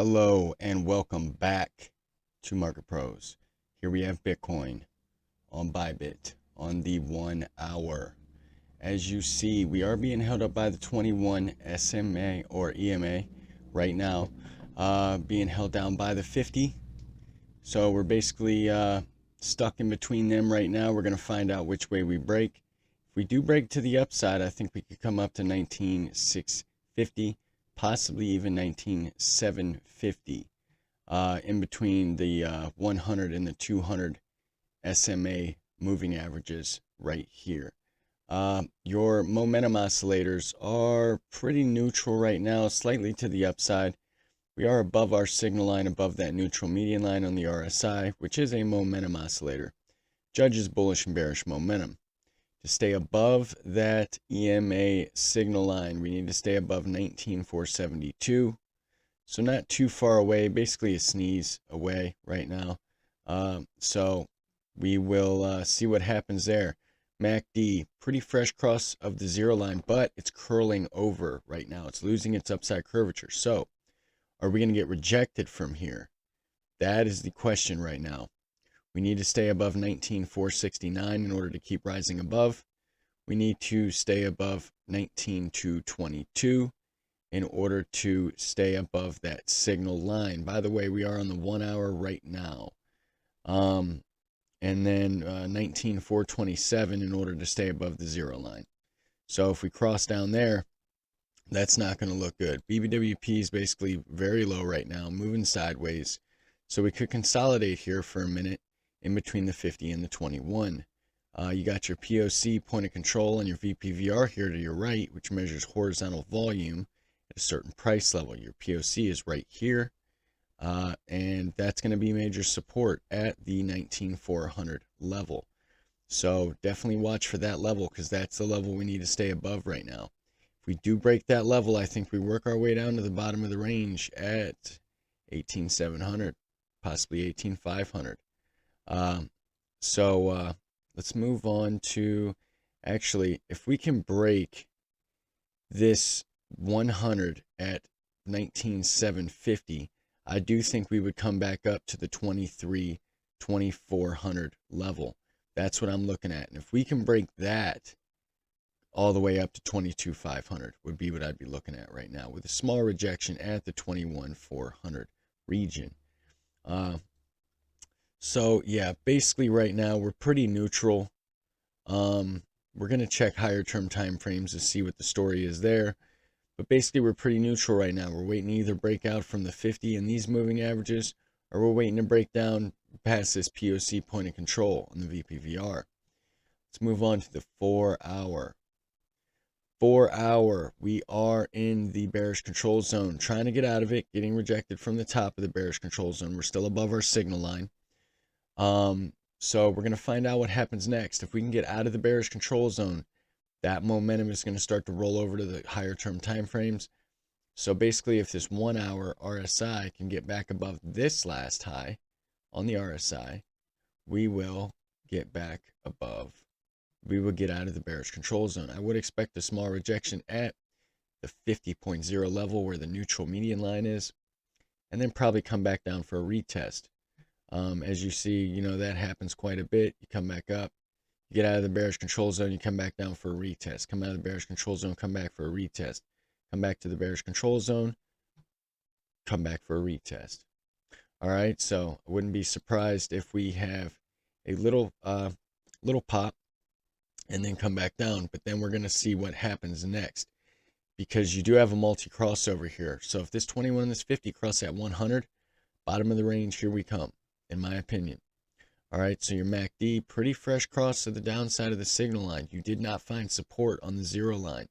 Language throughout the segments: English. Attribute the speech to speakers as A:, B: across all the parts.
A: Hello and welcome back to Market Pros. Here we have Bitcoin on Bybit on the 1 hour. As you see, we are being held up by the 21 SMA or EMA right now, being held down by the 50. So we're basically stuck in between them right now. We're going to find out which way we break. If we do break to the upside, I think we could come up to 19,650. Possibly even 19,750, in between the 100 and the 200 SMA moving averages right here. Your momentum oscillators are pretty neutral right now, slightly to the upside. We are above our signal line, above that neutral median line on the RSI, which is a momentum oscillator. Judges bullish and bearish momentum. To stay above that EMA signal line, we need to stay above 19,472. So not too far away, basically a sneeze away right now. So we will see what happens there. MACD, pretty fresh cross of the zero line, but it's curling over right now. It's losing its upside curvature. So are we going to get rejected from here? That is the question right now. We need to stay above 19,469 in order to keep rising above. We need to stay above 19,222 in order to stay above that signal line. By the way, we are on the 1 hour right now. And then 19,427 in order to stay above the zero line. So if we cross down there, that's not going to look good. BBWP is basically very low right now, moving sideways. So we could consolidate here for a minute in between the 50 and the 21. You got your POC point of control and your VPVR here to your right, which measures horizontal volume at a certain price level. Your POC is right here, and that's going to be major support at the 19,400 level. So definitely watch for that level, because that's the level we need to stay above right now. If we do break that level, I think we work our way down to the bottom of the range at 18,700, possibly 18,500. Let's move on to, actually, if we can break this 100 at 19,750, I do think we would come back up to the 2400 level. That's what I'm looking at. And if we can break that all the way up to 22,500 would be what I'd be looking at right now, with a small rejection at the 21,400 region. So yeah, basically right now we're pretty neutral. We're going to check higher term time frames to see what the story is there. But basically we're pretty neutral right now. We're waiting to either break out from the 50 and these moving averages, or we're waiting to break down past this POC point of control on the VPVR. Let's move on to the 4 hour. 4 hour, we are in the bearish control zone, trying to get out of it, getting rejected from the top of the bearish control zone. We're still above our signal line. So we're going to find out what happens next. If we can get out of the bearish control zone, that momentum is going to start to roll over to the higher term time frames. So basically, if this 1 hour RSI can get back above this last high on the RSI, we will get back above. We will get out of the bearish control zone. I would expect a small rejection at the 50.0 level where the neutral median line is, and then probably come back down for a retest. As you see, that happens quite a bit. You come back up, you get out of the bearish control zone, you come back down for a retest. Come out of the bearish control zone, come back for a retest. Come back to the bearish control zone, come back for a retest. All right, so I wouldn't be surprised if we have a little pop and then come back down, but then we're going to see what happens next, because you do have a multi-crossover here. So if this 21 and this 50 cross at 100, bottom of the range, here we come, in my opinion. All right, so your MACD, pretty fresh cross to the downside of the signal line. You did not find support on the zero line,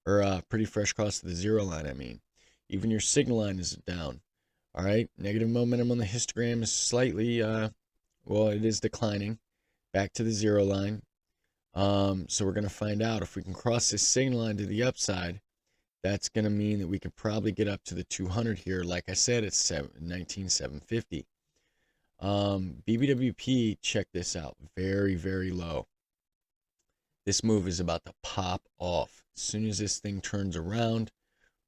A: or pretty fresh cross to the zero line, I mean. Even your signal line is down. All right, negative momentum on the histogram is slightly, well, it is declining back to the zero line. So we're going to find out if we can cross this signal line to the upside. That's going to mean that we could probably get up to the 200 here. Like I said, it's 19,750. BBWP, check this out, very, very low. This move is about to pop off. As soon as this thing turns around,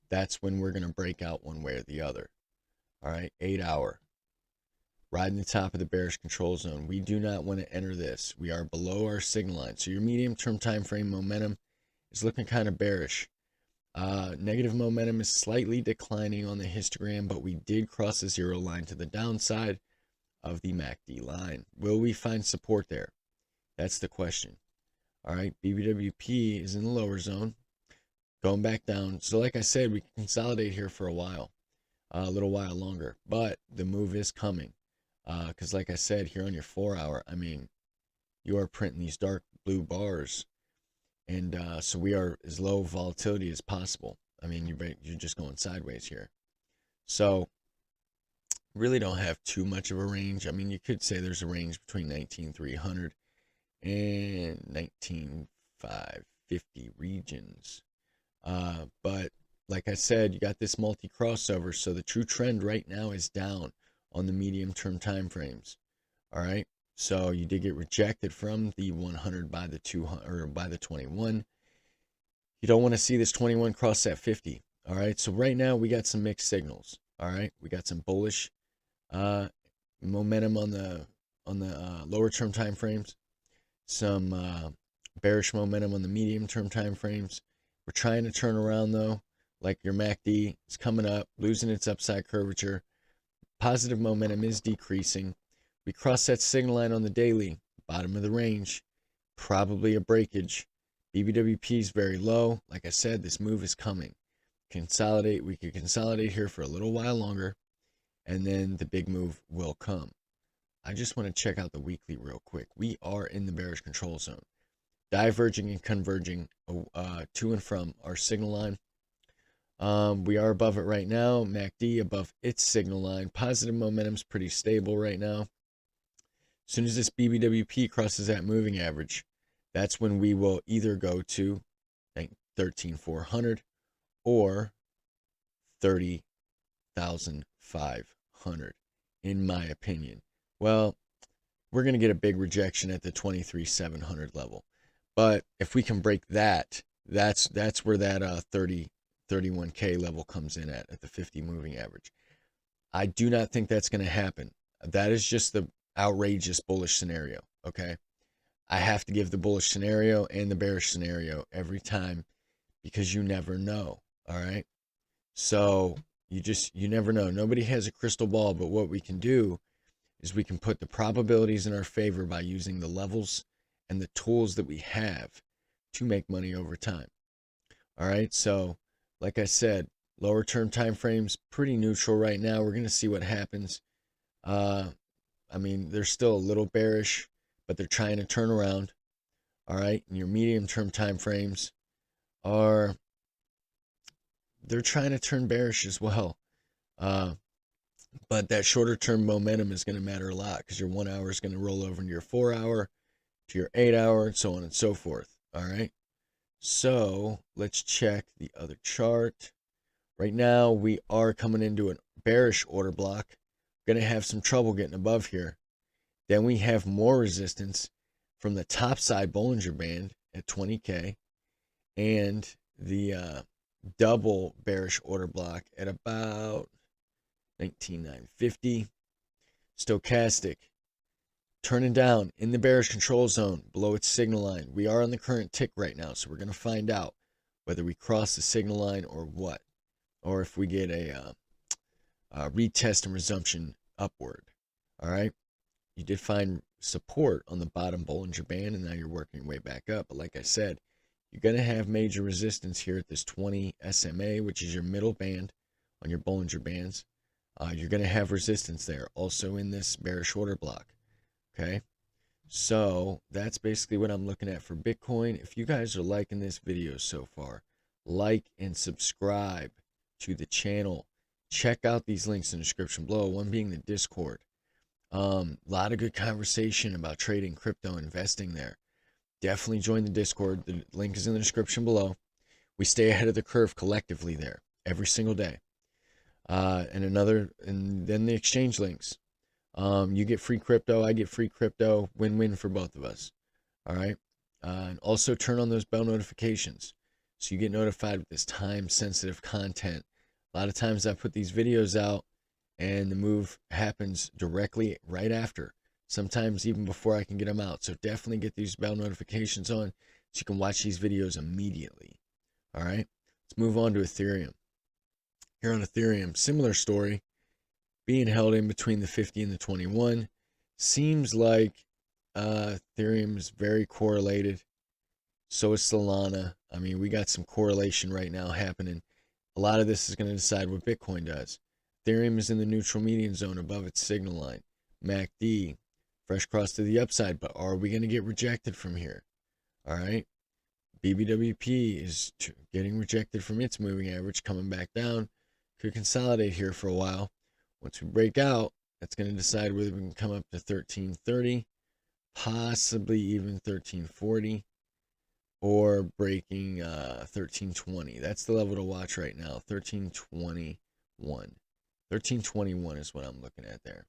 A: that's when we're going to break out one way or the other. All right, 8-hour. Riding the top of the bearish control zone. We do not want to enter this. We are below our signal line. So your medium-term time frame momentum is looking kind of bearish. Negative momentum is slightly declining on the histogram, but we did cross the zero line to the downside of the MACD line. Will we find support there? That's the question. All right, BBWP is in the lower zone, going back down. So like I said, we can consolidate here for a while, a little while longer, but the move is coming. Because like I said, here on your 4-hour, I mean, you are printing these dark blue bars. And so we are as low volatility as possible. I mean, you're just going sideways here. So really don't have too much of a range. I mean, you could say there's a range between 19,300 and 19,550 regions. But like I said, you got this multi-crossover. So the true trend right now is down on the medium-term time frames. All right. So you did get rejected from the 100 by the 200 or by the 21. You don't want to see this 21 cross that 50. All right. So right now we got some mixed signals. All right. We got some bullish momentum on the lower term time frames, some bearish momentum on the medium term time frames. We're trying to turn around though, like your MACD is coming up, losing its upside curvature. Positive momentum is decreasing. We cross that signal line on the daily, bottom of the range, probably a breakage. BBWP is very low. Like I said, this move is coming. Consolidate. We could consolidate here for a little while longer, and then the big move will come. I just want to check out the weekly real quick. We are in the bearish control zone, diverging and converging to and from our signal line. We are above it right now. MACD above its signal line. Positive momentum's pretty stable right now. As soon as this BBWP crosses that moving average, that's when we will either go to 13,400 or 30,500, in my opinion. Well, we're going to get a big rejection at the 23,700 level. But if we can break that, that's where that 31K level comes in at the 50 moving average. I do not think that's going to happen. That is just the outrageous bullish scenario. Okay. I have to give the bullish scenario and the bearish scenario every time because you never know. All right. So you never know. Nobody has a crystal ball, but what we can do is we can put the probabilities in our favor by using the levels and the tools that we have to make money over time. All right. So like I said, lower term time frames, pretty neutral right now. We're going to see what happens. I mean, they're still a little bearish, but they're trying to turn around. All right. And your medium term time frames they're trying to turn bearish as well. But that shorter term momentum is going to matter a lot because your 1 hour is going to roll over into your 4 hour, to your 8 hour, and so on and so forth. All right. So let's check the other chart. Right now, we are coming into a bearish order block. Going to have some trouble getting above here. Then we have more resistance from the top side Bollinger Band at 20K and the double bearish order block at about 19,950. Stochastic turning down in the bearish control zone below its signal line. We are on the current tick right now, so we're going to find out whether we cross the signal line or what, or if we get a retest and resumption upward. All right. You did find support on the bottom Bollinger Band, and now you're working your way back up. But like I said, you're going to have major resistance here at this 20 SMA, which is your middle band on your Bollinger Bands. You're going to have resistance there also in this bearish order block. Okay. So that's basically what I'm looking at for Bitcoin. If you guys are liking this video so far, like and subscribe to the channel. Check out these links in the description below, one being the Discord. A lot of good conversation about trading, crypto, investing there. Definitely join the Discord. The link is in the description below. We stay ahead of the curve collectively there every single day. And then the exchange links. You get free crypto, I get free crypto, win-win for both of us. All right. And also turn on those bell notifications so you get notified with this time-sensitive content. A lot of times I put these videos out and the move happens directly right after, sometimes even before I can get them out. So definitely get these bell notifications on so you can watch these videos immediately. All right, let's move on to Ethereum. Here on Ethereum, similar story, being held in between the 50 and the 21. Seems like Ethereum is very correlated. So is Solana. I mean, we got some correlation right now happening. A lot of this is going to decide what Bitcoin does. Ethereum is in the neutral median zone above its signal line. MACD, fresh cross to the upside, but are we going to get rejected from here? All right. BBWP is getting rejected from its moving average, coming back down. Could consolidate here for a while. Once we break out, that's going to decide whether we can come up to 1330, possibly even 1340, or breaking 1320. That's the level to watch right now, 1321. 1321 is what I'm looking at there.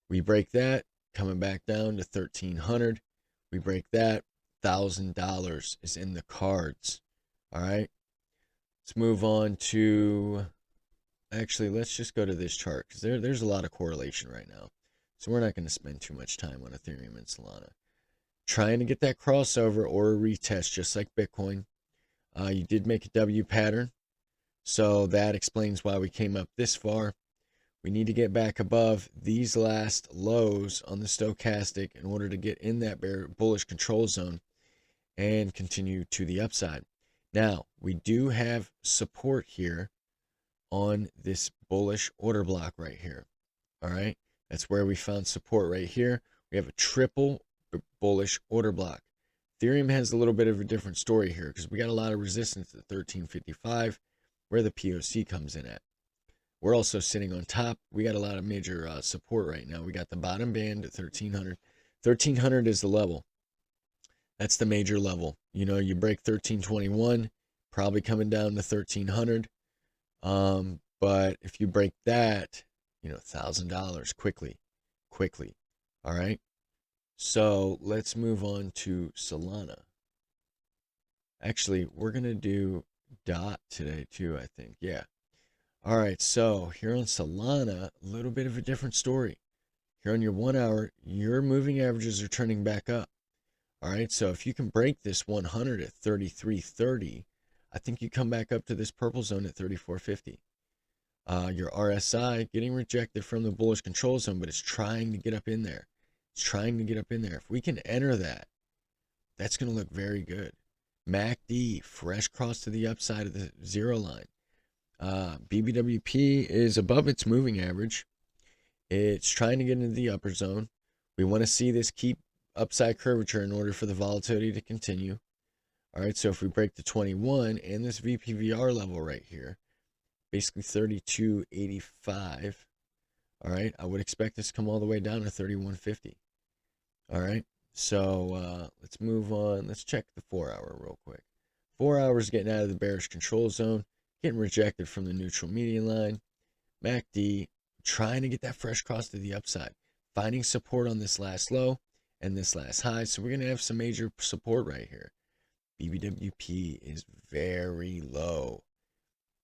A: We break that, coming back down to 1300. We break that, $1,000 is in the cards. All right. Let's move on to, actually, let's just go to this chart because there's a lot of correlation right now. So we're not going to spend too much time on Ethereum and Solana. Trying to get that crossover or a retest, just like Bitcoin. You did make a W pattern, so that explains why we came up this far. We need to get back above these last lows on the stochastic in order to get in that bullish control zone and continue to the upside. Now, we do have support here on this bullish order block right here. All right, that's where we found support right here. We have a triple bullish order block. Ethereum has a little bit of a different story here because we got a lot of resistance at 1355 where the POC comes in at. We're also sitting on top. We got a lot of major support right now. We got the bottom band at 1300. 1300 is the level. That's the major level. You know, you break 1321, probably coming down to 1300. But if you break that, you know, $1,000 quickly. All right. So let's move on to Solana. Actually, we're going to do DOT today too, I think. Yeah. All right. So here on Solana, a little bit of a different story. Here on your 1 hour, your moving averages are turning back up. All right. So if you can break this 100 at 33.30, I think you come back up to this purple zone at 34.50. Your RSI getting rejected from the bullish control zone, but it's trying to get up in there. It's trying to get up in there. If we can enter that, that's going to look very good. MACD, fresh cross to the upside of the zero line. BBWP is above its moving average. It's trying to get into the upper zone. We want to see this keep upside curvature in order for the volatility to continue. All right, so if we break the 21 and this VPVR level right here, basically 32.85. All right, I would expect this to come all the way down to 31.50. All right, so let's move on. Let's check the 4 hour real quick. 4 hours getting out of the bearish control zone, getting rejected from the neutral median line. MACD trying to get that fresh cross to the upside, finding support on this last low and this last high. So we're going to have some major support right here. BBWP is very low,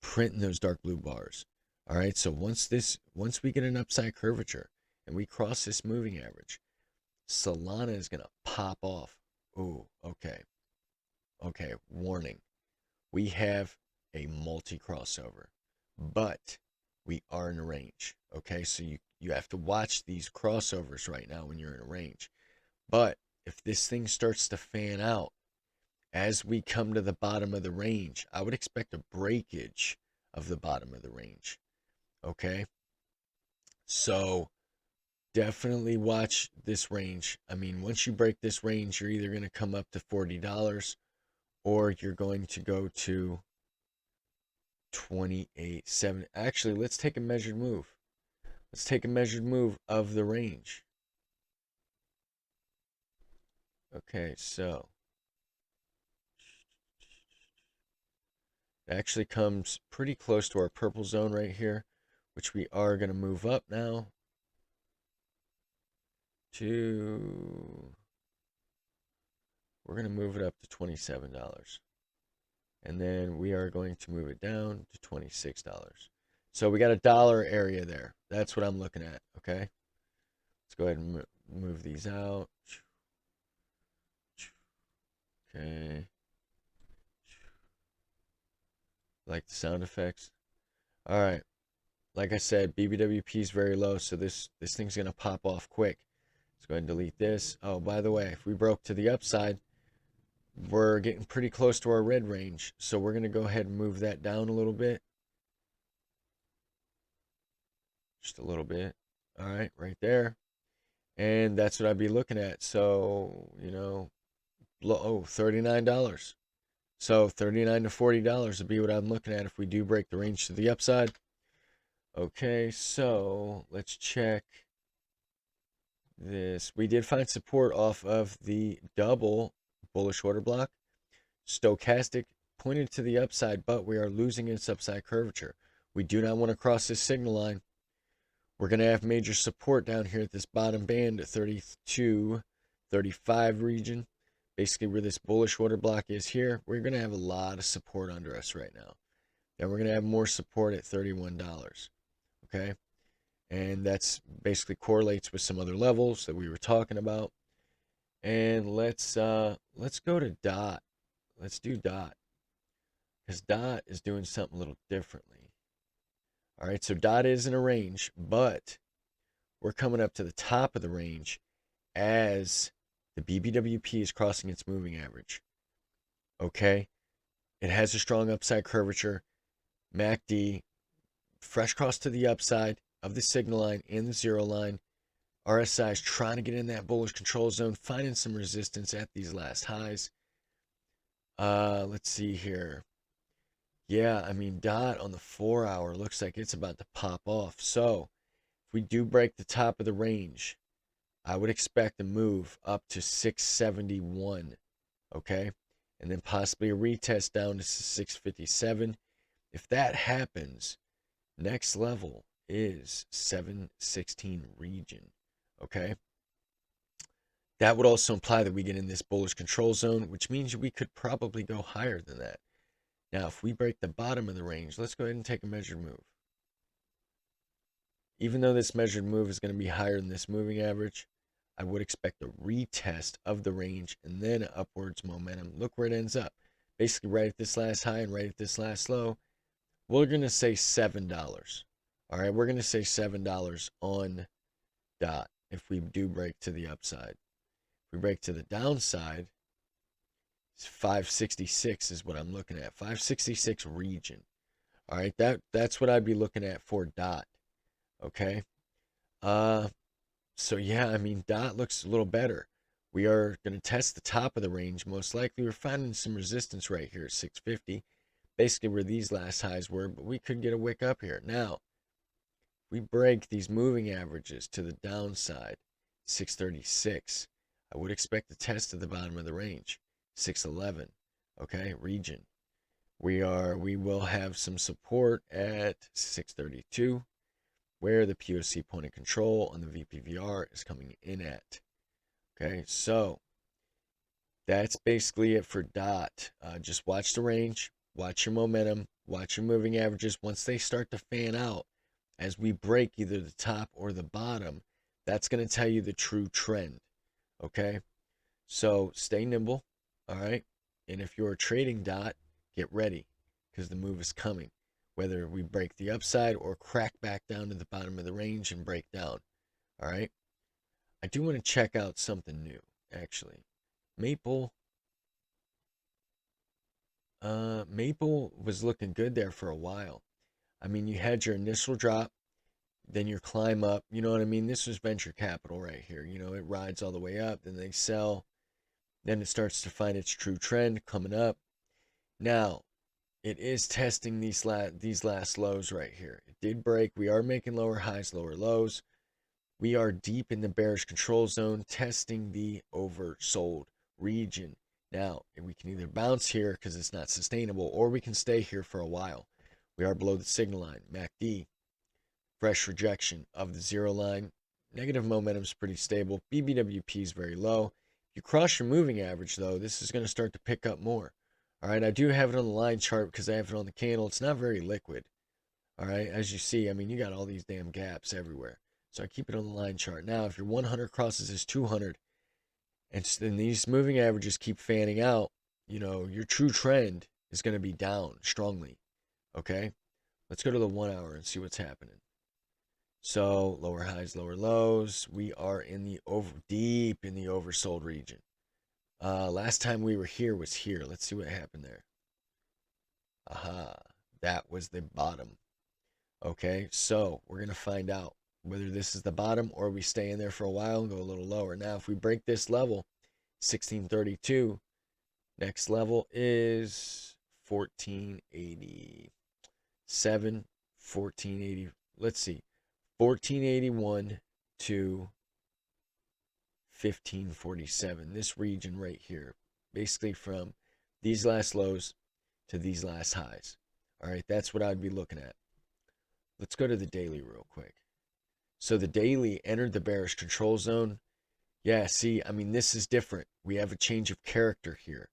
A: printing those dark blue bars. All right, so once we get an upside curvature and we cross this moving average, Solana is going to pop off. Oh, okay. Okay, warning. We have a multi-crossover, but we are in a range. Okay, so you have to watch these crossovers right now when you're in a range. But if this thing starts to fan out as we come to the bottom of the range, I would expect a breakage of the bottom of the range. Okay, so definitely watch this range. I mean, once you break this range, you're either going to come up to $40 or you're going to go to 28.7. Actually, let's take a measured move. Let's take a measured move of the range. Okay, so it actually comes pretty close to our purple zone right here, which we are going to move up now to, we're going to move it up to $27. And then we are going to move it down to $26. So we got a dollar area there. That's what I'm looking at. Okay. Let's go ahead and move these out. Okay. Like the sound effects. All right. Like I said, BBWP is very low, so this thing's gonna pop off quick. Let's go ahead and delete this. Oh, by the way, if we broke to the upside, we're getting pretty close to our red range, so we're gonna go ahead and move that down a little bit. Just a little bit. All right, right there. And that's what I'd be looking at. So, oh, $39. So $39 to $40 would be what I'm looking at if we do break the range to the upside. Okay, so let's check this. We did find support off of the double bullish order block. Stochastic pointed to the upside, but we are losing its upside curvature. We do not want to cross this signal line. We're going to have major support down here at this bottom band at 32, 35 region. Basically where this bullish order block is here, we're going to have a lot of support under us right now. Then we're going to have more support at $31. Okay? And that's basically correlates with some other levels that we were talking about. And let's go to dot. Let's do dot. Because dot is doing something a little differently. All right, so dot is in a range, but we're coming up to the top of the range as the BBWP is crossing its moving average. Okay, it has a strong upside curvature. MACD, fresh cross to the upside of the signal line and the zero line. RSI is trying to get in that bullish control zone, finding some resistance at these last highs. Let's see here. Yeah, I mean, dot on the 4-hour looks like it's about to pop off. So if we do break the top of the range, I would expect a move up to 671. Okay, and then possibly a retest down to 657. If that happens, next level is 716 region. Okay, that would also imply that we get in this bullish control zone, which means we could probably go higher than that. Now, if we break the bottom of the range, let's go ahead and take a measured move. Even though this measured move is going to be higher than this moving average, I would expect a retest of the range and then an upwards momentum. Look where it ends up. Basically right at this last high and right at this last low. We're going to say $7. All right, we're going to say $7 on dot if we do break to the upside. If we break to the downside, 566 is what I'm looking at. 566 region. All right, that's what I'd be looking at for dot. Okay. So yeah, I mean, dot looks a little better. We are going to test the top of the range. Most likely we're finding some resistance right here at 650. Basically where these last highs were, but we could get a wick up here. Now, if we break these moving averages to the downside, 636, I would expect a test at the bottom of the range, 611. Okay, region. We will have some support at 632, where the POC point of control on the VPVR is coming in at. Okay, so that's basically it for dot. Just watch the range, watch your momentum, watch your moving averages. Once they start to fan out, as we break either the top or the bottom, that's going to tell you the true trend. Okay, so stay nimble. All right, and if you're trading dot, get ready because the move is coming. Whether we break the upside or crack back down to the bottom of the range and break down. All right. I do want to check out something new, actually. Maple. Maple was looking good there for a while. I mean, you had your initial drop, then your climb up. You know what I mean? This was venture capital right here. It rides all the way up, then they sell. Then it starts to find its true trend coming up. Now, it is testing these last lows right here. It did break. We are making lower highs, lower lows. We are deep in the bearish control zone, testing the oversold region. Now, we can either bounce here because it's not sustainable, or we can stay here for a while. We are below the signal line. MACD, fresh rejection of the zero line. Negative momentum is pretty stable. BBWP is very low. If you cross your moving average, though, this is going to start to pick up more. All right, I do have it on the line chart because I have it on the candle. It's not very liquid. All right, as you see, I mean, you got all these damn gaps everywhere. So I keep it on the line chart. Now, if your 100 crosses this 200, and then these moving averages keep fanning out, you know, your true trend is going to be down strongly. Okay, let's go to the 1 hour and see what's happening. So lower highs, lower lows. We are in the deep in the oversold region. Last time we were here was here. Let's see what happened there. Aha, that was the bottom. Okay, so we're going to find out whether this is the bottom or we stay in there for a while and go a little lower. Now, if we break this level, 1632, next level is 1487, 1480. Let's see, 1481 to 1547. This region right here, basically from these last lows to these last highs. All right, that's what I'd be looking at. Let's go to the daily real quick. So the daily entered the bearish control zone. Yeah, see, I mean, this is different. We have a change of character here.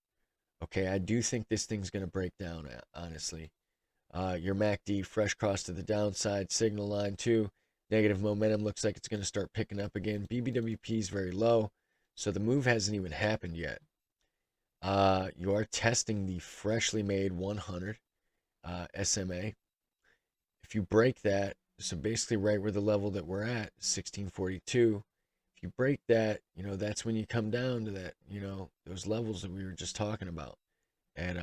A: Okay, I do think this thing's going to break down, honestly. Your MACD, fresh cross to the downside, signal line 2. Negative momentum looks like it's going to start picking up again. BBWP is very low, so the move hasn't even happened yet. You are testing the freshly made 100 SMA. If you break that, so basically right where the level that we're at, 1642, if you break that, you know, that's when you come down to that, you know, those levels that we were just talking about at,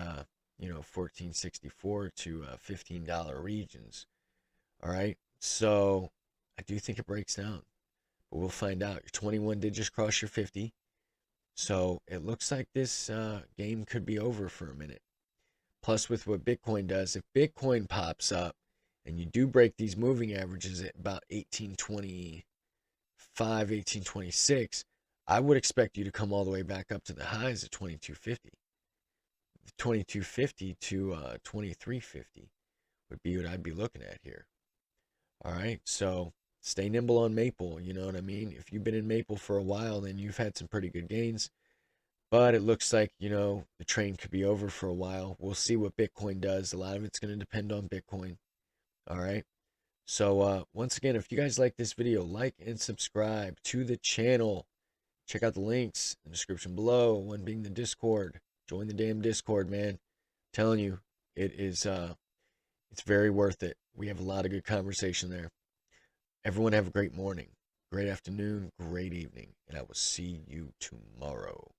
A: you know, 1464 to $15 regions. All right. So I do think it breaks down, but we'll find out. Your 21 did just cross your 50. So it looks like this game could be over for a minute. Plus, with what Bitcoin does, if Bitcoin pops up and you do break these moving averages at about 1825, 1826, I would expect you to come all the way back up to the highs of 2250. 2250 to 2350 would be what I'd be looking at here. All right, so stay nimble on Maple, you know what I mean? If you've been in Maple for a while, then you've had some pretty good gains. But it looks like, you know, the train could be over for a while. We'll see what Bitcoin does. A lot of it's going to depend on Bitcoin. All right. So once again, if you guys like this video, like and subscribe to the channel. Check out the links in the description below, one being the Discord. Join the damn Discord, man. I'm telling you, it is it's very worth it. We have a lot of good conversation there. Everyone have a great morning, great afternoon, great evening, and I will see you tomorrow.